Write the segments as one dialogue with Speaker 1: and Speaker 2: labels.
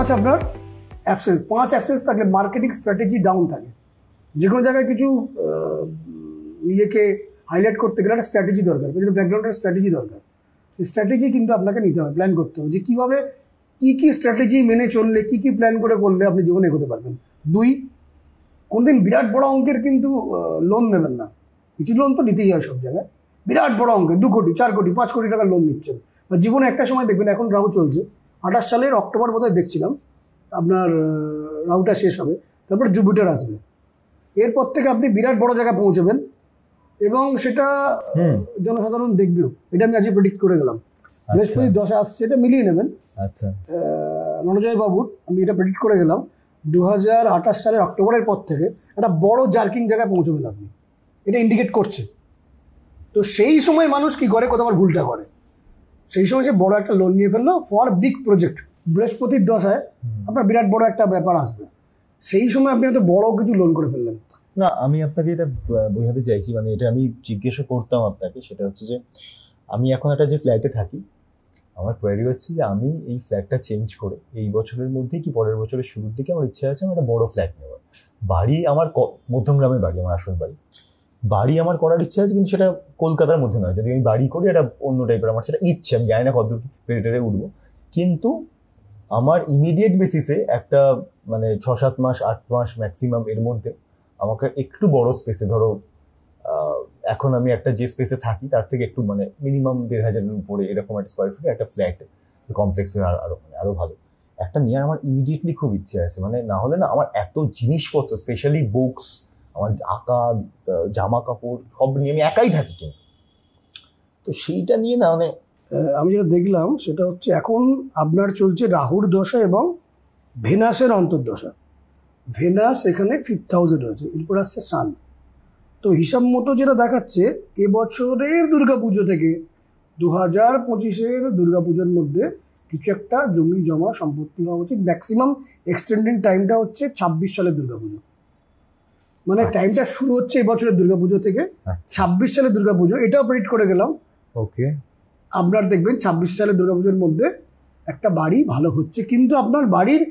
Speaker 1: আছে আপনার absence. 5 absence থাকলে মার্কেটিং স্ট্র্যাটেজি ডাউন থাকে। যে কোনো জায়গায় কিছু নিজেকে হাইলাইট করতে গেলে একটা স্ট্র্যাটেজি দরকার, ব্যাকগ্রাউন্ডের স্ট্র্যাটেজি দরকার। স্ট্র্যাটেজি কিন্তু আপনাকে নিতে হবে, প্ল্যান করতে হবে যে কীভাবে কী স্ট্র্যাটেজি মেনে চললে কী প্ল্যান করে করলে আপনি জীবনে এগোতে পারবেন। 2, কোনদিন বিরাট বড় অঙ্কের কিন্তু লোন নেবেন না। কিছু লোন তো নিতেই হয় সব জায়গায়, বিরাট বড় অঙ্কের 2 কোটি 4 কোটি 5 কোটি টাকার লোন নিচ্ছেন। বা জীবনে একটা সময় দেখবেন, এখন রাহু চলছে, 28 সালের অক্টোবর বোধহয় দেখছিলাম আপনার রাহুটা শেষ হবে, তারপর জুপিটার আসবে। এরপর থেকে আপনি বিরাট বড় জায়গায় পৌঁছবেন এবং সেটা জনসাধারণ দেখবেও। এটা আমি আজকে প্রেডিক্ট করে গেলাম। বৃহস্পতি দশা আসছে, এটা মিলিয়ে নেবেন।
Speaker 2: আচ্ছা,
Speaker 1: রণজয় বাবুর আমি এটা প্রেডিক্ট করে গেলাম 2028 সালের অক্টোবরের পর থেকে একটা বড় জার্কিং জায়গায় পৌঁছবেন আপনি, এটা ইন্ডিকেট করছে। তো সেই সময় মানুষ কি করে, কোথাও ভুলটা করে। সেই সময় সে বড় একটা লোন নিয়ে ফেললো ফর বিগ প্রজেক্ট। বৃহস্পতির দশায় আপনার বিরাট বড় একটা ব্যাপার আসবে, সেই সময় আপনি হয়তো বড় কিছু লোন করে ফেললেন।
Speaker 2: না, আমি আপনাকে এটা বোঝাতে চাইছি, মানে এটা আমি জিজ্ঞাসা করতাম আপনাকে, সেটা হচ্ছে যে আমি এখন একটা যে ফ্ল্যাটে থাকি, আমার কোয়ারি হচ্ছে যে আমি এই ফ্ল্যাটটা চেঞ্জ করে এই বছরের মধ্যে কি পরের বছরের শুরুর দিকে আমার ইচ্ছা আছে আমি একটা বড় ফ্ল্যাট নেব। বাড়ি আমার মধ্যমগ্রামের বাড়ি, আমার আসল বাড়ি আমার করার ইচ্ছা আছে, কিন্তু সেটা কলকাতার মধ্যে নয়। যদি আমি বাড়ি করি এটা অন্য টাইপের, আমার সেটা ইচ্ছে, আমি জানি না কতদূর পেরিটেরে উঠবো। কিন্তু আমার ইমিডিয়েট বেসিসে একটা মানে 6-7 মাস 8 মাস ম্যাক্সিমাম এর মধ্যে আমাকে একটু বড় স্পেসে, ধরো এখন আমি একটা যে স্পেসে থাকি তার থেকে একটু মানে মিনিমাম 1500-এর উপরে এরকম একটা স্কোয়ার ফিটে একটা ফ্ল্যাট কমপ্লেক্স আরো ভালো একটা নিয়ে আমার ইমিডিয়েটলি খুব ইচ্ছে আছে। মানে না হলে না আমার এত জিনিসপত্র, স্পেশালি বুকস, আমার আঁকা, জামা কাপড় সব নিয়ে আমি একাই থাকি, কিন্তু তো সেইটা নিয়ে না মানে
Speaker 1: আমি যেটা দেখলাম সেটা হচ্ছে এখন আপনার চলছে রাহুর দশা এবং ভেনাসের অন্তর্দশা। ভেনাস এখানে 5th হাউসে রয়েছে, এরপর আসছে সান। তো হিসাব মতো যেটা দেখাচ্ছে এবছরের দুর্গাপুজো থেকে 2025-এর দুর্গাপুজোর মধ্যে কিছু একটা জমি জমা সম্পত্তি হওয়া উচিত। ম্যাক্সিমাম এক্সটেন্ডিং টাইমটা হচ্ছে 26 সালের দুর্গাপুজো, মানে টাইমটা শুরু হচ্ছে এবছরের দুর্গাপুজো থেকে 26 সালের দুর্গাপুজো। এটাও প্রেডিক্ট করে গেলাম।
Speaker 2: ওকে,
Speaker 1: আপনার দেখবেন 26 সালের দুর্গাপুজোর মধ্যে একটা বাড়ি ভালো হচ্ছে, কিন্তু আপনার বাড়ির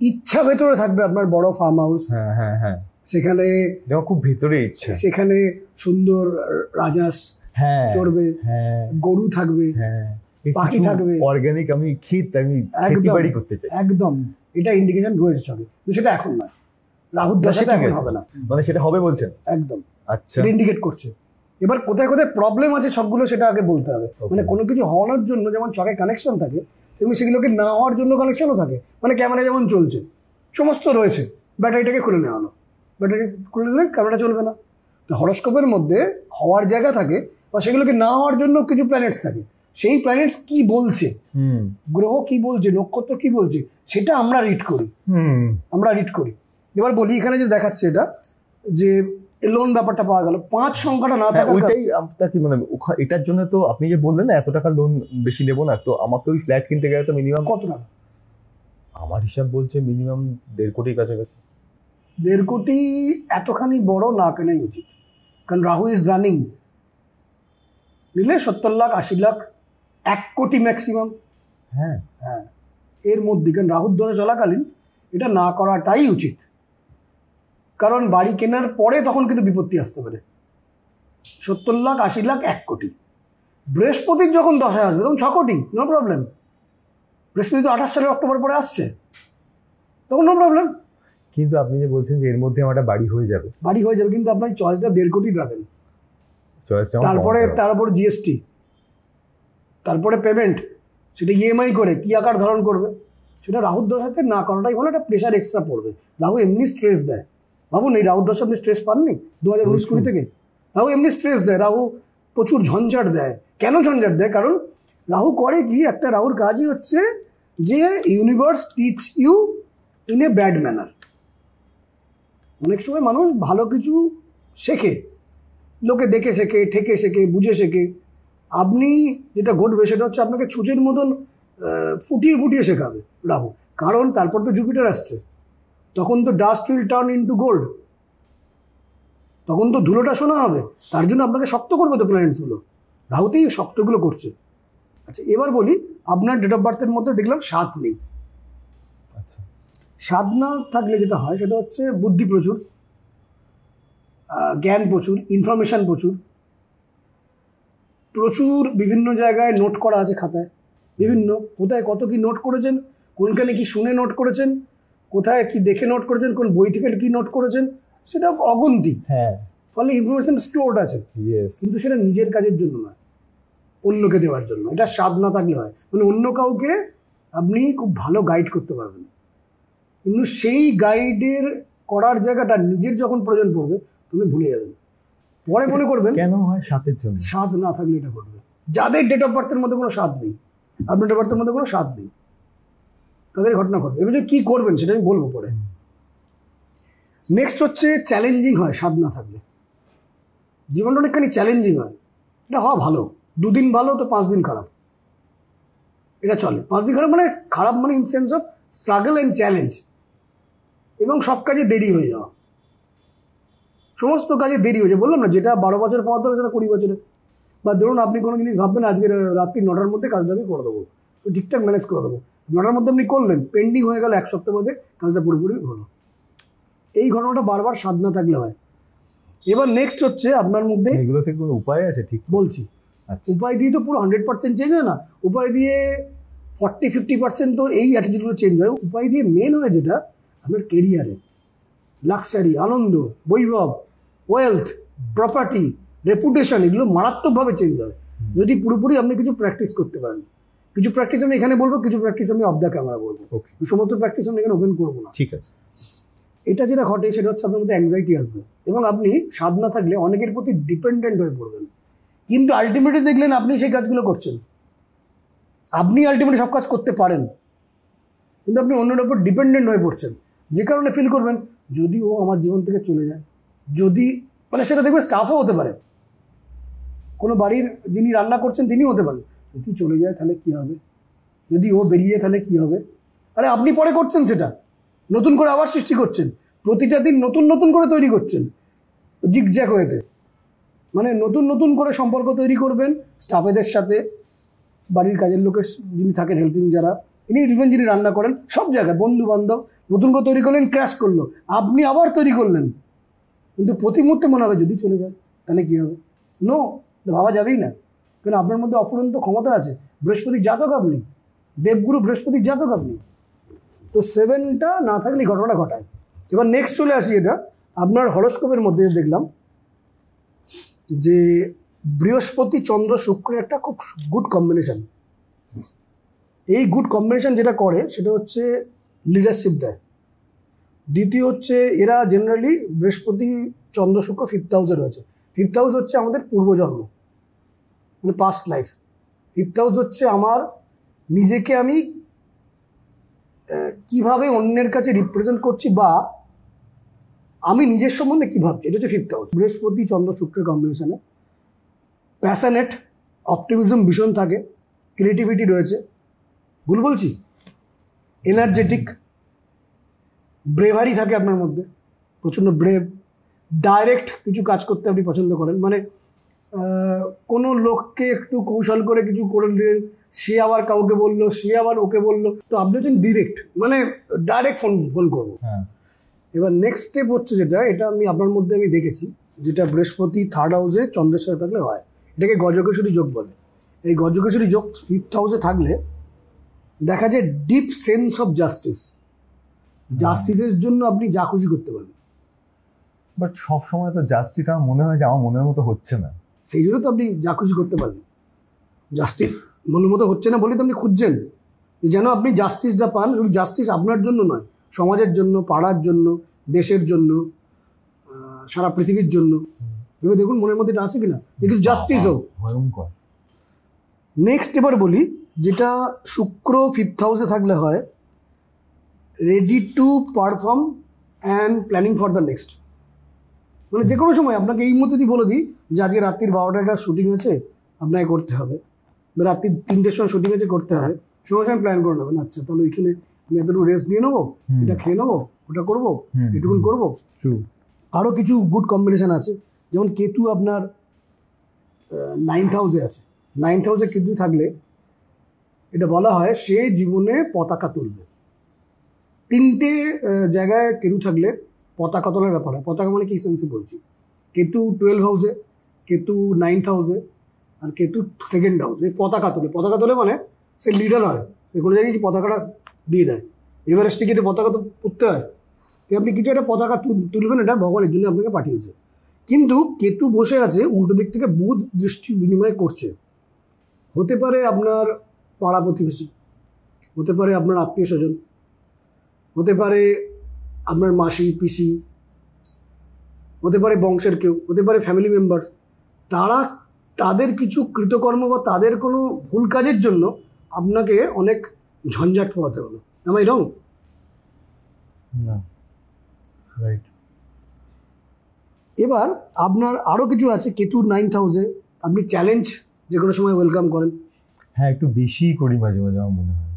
Speaker 1: ইচ্ছা ভেতরে থাকবে, আপনার বড় ফার্ম হাউস, সেখানে
Speaker 2: খুব ভেতরে ইচ্ছা,
Speaker 1: সেখানে সুন্দর রাজহাঁস চড়বে, গরু থাকবে, পাখি থাকবে,
Speaker 2: অর্গানিক আমি খেতবাড়ি করতে চাই।
Speaker 1: একদম এটা ইন্ডিকেশন রয়েছে ছবি, কিন্তু সেটা এখন না, রাহুর দশাটা এখন হবে না।
Speaker 2: মানে সেটা হবে বলছেন?
Speaker 1: একদম,
Speaker 2: আচ্ছা,
Speaker 1: এটা ইন্ডিকেট করছে। এবার কোথায় কোথায় প্রবলেম আছে সবগুলো সেটা আগে বলতে হবে। মানে কোনো কিছু হওয়ানোর জন্য যেমন চকে কানেকশন থাকে, তেমনি সেগুলোকে না হওয়ার জন্য কানেকশনও থাকে। মানে ক্যামেরা যেমন চলছে, সমস্ত রয়েছে, ব্যাটারিটাকে খুলে নেওয়া হলো, ব্যাটারি খুলে নিলে ক্যামেরাটা চলবে না। তো হরস্কোপের মধ্যে হওয়ার জায়গা থাকে বা সেগুলোকে না হওয়ার জন্য কিছু প্ল্যানেটস থাকে। সেই প্ল্যানেটস কি বলছে, গ্রহ কি বলছে, নক্ষত্র কি বলছে, সেটা আমরা রিড করি। এবার বলি, এখানে যে দেখাচ্ছে এটা যে লোন ব্যাপারটা পাওয়া গেল, 5 সংখ্যাটা না থাকা,
Speaker 2: ওইটাই আপনার কি মানে এটার জন্য তো আপনি যে বললেন না এত টাকা লোন বেশি নেবো না, তো আমাকে ওই ফ্ল্যাট কিনতে গেলে তো মিনিমাম
Speaker 1: কত টাকা?
Speaker 2: আমার হিসাব বলছে মিনিমাম 1.5 কোটির কাছাকাছি।
Speaker 1: 1.5 কোটি এতখানি বড় না কেনাই উচিত, কারণ রাহু ইজ রানিং। নিলে 70 লাখ 80 লাখ 1 কোটি ম্যাক্সিমাম। হ্যাঁ, এর মধ্যে, কারণ রাহুর দশা চলাকালীন এটা না করাটাই উচিত। কারণ বাড়ি কেনার পরে তখন কিন্তু বিপত্তি আসতে পারে। 70 লাখ 80 লাখ 1 কোটি। বৃহস্পতির যখন দশায় আসবে তখন 6 কোটি, নো প্রবলেম। বৃহস্পতি তো 28 সালের অক্টোবর পরে আসছে, তখন নো প্রবলেম।
Speaker 2: কিন্তু আপনি যে বলছেন যে এর মধ্যে আমার একটা বাড়ি হয়ে যাবে,
Speaker 1: কিন্তু আপনার চয়েসটা 1.5 কোটি রাখেন। তারপর জিএসটি, তারপরে পেমেন্ট, সেটা ইএমআই করে কি আকার ধারণ করবে, সেটা রাহুর দশাতে না করাটাই ভালো। একটা প্রেশার এক্সট্রা পড়বে। রাহু এমনি স্ট্রেস দেয়, ভাবুন এই রাহুর দশা আপনি স্ট্রেস পাননি 2019-20 থেকে? রাহু এমনি স্ট্রেস দেয়, রাহু প্রচুর ঝঞ্ঝাট দেয়। কেন ঝঞ্ঝাট দেয়? কারণ রাহু করে কি, একটা রাহুর কাজই হচ্ছে যে universe teach you in a bad manner. অনেক সময় মানুষ ভালো কিছু শেখে, লোকে দেখে শেখে, ঠেকে শেখে, বুঝে শেখে। আপনি যেটা ঘটবে সেটা হচ্ছে আপনাকে ছুঁচের মতন ফুটিয়ে ফুটিয়ে শেখাবে রাহু। কারণ তারপর তো জুপিটার আসছে, তখন তো dust will turn into gold, তখন তো ধুলোটা সোনা হবে। তার জন্য আপনাকে শক্ত করবে তো প্ল্যানেটসগুলো, রাহুতেই শক্তগুলো করছে। আচ্ছা, এবার বলি আপনার ডেট অফ বার্থের মধ্যে দেখলাম 7 নেই। স্বাদ না থাকলে যেটা হয় সেটা হচ্ছে বুদ্ধি প্রচুর, জ্ঞান প্রচুর, ইনফরমেশান প্রচুর, প্রচুর বিভিন্ন জায়গায় নোট করা আছে খাতায়, বিভিন্ন কোথায় কত কি নোট করেছেন, কোনখানে কি শুনে নোট করেছেন, কোথায় কি দেখে নোট করেছেন, কোন বই থেকে কি নোট করেছেন, সেটা অগুন্তি।
Speaker 2: হ্যাঁ,
Speaker 1: ফলে ইনফরমেশন স্টোরড আছে, কিন্তু সেটা নিজের কাজের জন্য নয়, অন্যকে দেওয়ার জন্য। এটা স্বাদ না থাকলে হয়, মানে অন্য কাউকে আপনি খুব ভালো গাইড করতে পারবেন, কিন্তু সেই গাইডের করার জায়গাটা নিজের যখন প্রয়োজন পড়বে তুমি ভুলে যাবেন, পরে মনে করবেন
Speaker 2: কেন হয় স্বাদের জন্য।
Speaker 1: স্বাদ না থাকলে এটা করবে। যাদের ডেট অফ বার্থের মধ্যে কোনো স্বাদ নেই, আপনার ডেট অফ বার্থের মধ্যে কোনো স্বাদ নেই, তাদের ঘটনা ঘটবে। এবার কী করবেন সেটা আমি বলবো পরে। নেক্সট হচ্ছে চ্যালেঞ্জিং হয় স্বাদ না থাকলে, জীবনটা অনেকখানি চ্যালেঞ্জিং হয়। এটা হওয়া ভালো, 2 দিন ভালো তো 5 দিন খারাপ, এটা চলে। 5 দিন খারাপ মানে খারাপ মানে in sense of struggle and challenge, এবং সব কাজে দেরি হয়ে যাওয়া, সমস্ত কাজে দেরি হয়ে যায়। বললাম না, যেটা 12 বছর পর ধরে সেটা 20 বছরে। বা ধরুন আপনি কোনো জিনিস ভাববেন আজকে রাত্রি 9টার মধ্যে কাজটা আমি করে দেবো, তো ঠিকঠাক ম্যানেজ করে দেবো, 9টার মধ্যে আপনি করলেন, পেন্ডিং হয়ে গেল 1 সপ্তাহ মধ্যে কাজটা পুরোপুরি হলো। এই ঘটনাটা বারবার স্বাদ না থাকলে হয়। এবার নেক্সট হচ্ছে আপনার মধ্যে
Speaker 2: এগুলো থেকে কোনো উপায় আছে? ঠিক
Speaker 1: বলছি, উপায় দিয়ে তো পুরো 100% চেঞ্জ হয় না, উপায় দিয়ে 40-50% তো এই অ্যাটিটিউডগুলো চেঞ্জ হয়। উপায় দিয়ে মেন হয় যেটা আপনার কেরিয়ারে, লাক্সারি, আনন্দ, বৈভব, ওয়েলথ, প্রপার্টি, রেপুটেশন, এগুলো মারাত্মকভাবে চেঞ্জ হয় যদি পুরোপুরি আপনি কিছু প্র্যাকটিস করতে পারেন। কিছু প্র্যাকটিস আমি এখানে বলবো, কিছু প্র্যাকটিস আমি অফ দ্য ক্যামেরা বলবো। সমস্ত প্র্যাকটিস আমি এখানে ওপেন করবো না।
Speaker 2: ঠিক আছে।
Speaker 1: এটা যেটা ঘটে সেটা হচ্ছে আপনার মধ্যে অ্যাংজাইটি আসবে, এবং আপনি স্বাদ না থাকলে অনেকের প্রতি ডিপেন্ডেন্ট হয়ে পড়বেন। কিন্তু আলটিমেটলি দেখলেন আপনি সেই কাজগুলো করছেন, আপনি আলটিমেটলি সব কাজ করতে পারেন, কিন্তু আপনি অন্যের উপর ডিপেন্ডেন্ট হয়ে পড়ছেন, যে কারণে ফিল করবেন যদি ও আমার জীবন থেকে চলে যায়, যদি, মানে সেটা দেখবে স্টাফও হতে পারে, কোনো বাড়ির যিনি রান্না করছেন তিনিও হতে পারেন, যদি চলে যায় তাহলে কী হবে, যদি ও বেরিয়ে যায় তাহলে কী হবে। আরে আপনি পরে করছেন সেটা, নতুন করে আবার সৃষ্টি করছেন, প্রতিটা দিন নতুন নতুন করে তৈরি করছেন, জিগজ্যাগ হয়েতে, মানে নতুন নতুন করে সম্পর্ক তৈরি করবেন স্টাফেদের সাথে, বাড়ির কাজের লোকের যিনি থাকেন হেল্পিং যারা, ইভেন যিনি রান্না করেন, সব জায়গায় বন্ধু বান্ধব, নতুন করে তৈরি করলেন, ক্র্যাশ করলো, আপনি আবার তৈরি করলেন, কিন্তু প্রতি মুহূর্তে মনে হবে যদি চলে যায় তাহলে কী হবে। নো, ভাবা যাবেই না, কারণ আপনার মধ্যে অফুরন্ত ক্ষমতা আছে, বৃহস্পতির জাতক আপনি, দেবগুরু বৃহস্পতির জাতক আপনি, তো 7টা না থাকলে ঘটনাটা ঘটায়। এবার নেক্সট চলে আসি, এটা আপনার হরস্কোপের মধ্যে দেখলাম যে বৃহস্পতি চন্দ্র শুক্রের একটা খুব গুড কম্বিনেশন। এই গুড কম্বিনেশন যেটা করে সেটা হচ্ছে লিডারশিপ দেয়। দ্বিতীয় হচ্ছে এরা জেনারেলি বৃহস্পতি চন্দ্র শুক্র 5th হাউসে রয়েছে। 5th হাউস হচ্ছে আমাদের পূর্বজন্ম, মানে পাস্ট লাইফ। 5th হাউস হচ্ছে আমার নিজেকে আমি কিভাবে অন্যের কাছে রিপ্রেজেন্ট করছি, বা আমি নিজের সম্বন্ধে কী ভাবছি, এটা হচ্ছে 5th হাউস। বৃহস্পতি চন্দ্র শুক্রের কম্বিনেশনে প্যাশনেট, অপটিমিজম ভীষণ থাকে, ক্রিয়েটিভিটি রয়েছে, ভুল বলছি, এনার্জেটিক, ব্রেভারি থাকে আপনার মধ্যে, প্রচণ্ড ব্রেভ, ডাইরেক্ট কিছু কাজ করতে আপনি পছন্দ করেন, মানে কোনো লোককে একটু কৌশল করে কিছু করে দিলেন, সে আবার কাউকে বললো, সে আবার ওকে বললো, তো আপনি হচ্ছেন ডিরেক্ট, মানে ডাইরেক্ট ফোন করবো। এবার নেক্সট স্টেপ হচ্ছে যেটা, এটা আপনার মধ্যে আমি দেখেছি, যেটা বৃহস্পতি 3rd হাউসে চন্দ্রের সাথে থাকলে হয়, এটাকে গজকেশরী যোগ বলে। এই গজকেশরী যোগ 5th হাউসে থাকলে দেখা যায় ডিপ সেন্স অফ জাস্টিস, জাস্টিসের জন্য আপনি যা খুশি করতে পারেন।
Speaker 2: বাট সবসময় তো জাস্টিস আমার মনে হয় যে আমার মনের মতো হচ্ছে না,
Speaker 1: সেই জন্য তো আপনি যা খুশি করতে পারেন। জাস্টিস মনের মতো হচ্ছে না বলে তো আপনি খুঁজছেন যেন আপনি জাস্টিসটা পান। শুধু জাস্টিস আপনার জন্য নয়, সমাজের জন্য, পাড়ার জন্য, দেশের জন্য, সারা পৃথিবীর জন্য। ভেবে দেখুন মনের মধ্যে এটা আছে কিনা, কিন্তু জাস্টিস হোক।
Speaker 2: ভয়ঙ্কর।
Speaker 1: নেক্সট এবার বলি, যেটা শুক্র 5th হাউসে থাকলে হয় ready to perform and planning for the next. মানে যে কোনো সময় আপনাকে এই মুহূর্তে বলে দিই যে আজকে রাত্রির 12টায় একটা শুটিং আছে, আপনাকে করতে হবে, রাত্রি 3টের সময় শুটিং আছে, করতে হবে, সময় সময় প্ল্যান করে নেবেন। আচ্ছা তাহলে ওইখানে আমি এতটুকু রেস্ট নিয়ে নেবো, এটা খেয়ে নেবো, ওটা করবো, এটুকুন করবো। আরও কিছু গুড কম্বিনেশান আছে, যেমন কেতু আপনার 9th হাউসে আছে। 9th হাউসে কেতু থাকলে এটা বলা হয় সে জীবনে পতাকা তুলবে, তিনটে জায়গায় কেতু থাকলে পতাকা তোলার ব্যাপার হয়। পতাকা মানে কি সেন্সে বলছি, কেতু 12 হাউসে, কেতু 9th হাউসে, আর কেতু 2nd হাউসে পতাকা তোলে। পতাকা তোলে মানে সে লিডার হয়, সে কোনো জায়গায় কি পতাকাটা দিয়ে দেয়। এভারেস্টে গিয়ে পতাকা তো পুঁততে হয়, আপনি কিছু একটা পতাকা তুলবেন, এটা ভগবানের জন্য আপনাকে পাঠিয়েছে। কিন্তু কেতু বসে আছে উল্টো দিক থেকে, বুধ দৃষ্টি বিনিময় করছে। হতে পারে আপনার পাড়া প্রতিবেশী, হতে পারে আপনার আত্মীয় স্বজন, হতে পারে আপনার মাসি পিসি, হতে পারে বংশের কেউ, হতে পারে ফ্যামিলি মেম্বার। তাদের কিছু কৃতকর্ম বা তাদের কোনো ভুল কাজের জন্য আপনাকে অনেক ঝঞ্ঝাট পোহাতে হলো। আমি রং?
Speaker 2: না, রাইট।
Speaker 1: এবার আপনার আরও কিছু আছে। কেতুর 9th হাউসে আপনি চ্যালেঞ্জ যে কোনো সময় ওয়েলকাম করেন।
Speaker 2: হ্যাঁ, একটু বেশিই করি মাঝে মাঝে আমার মনে হয়।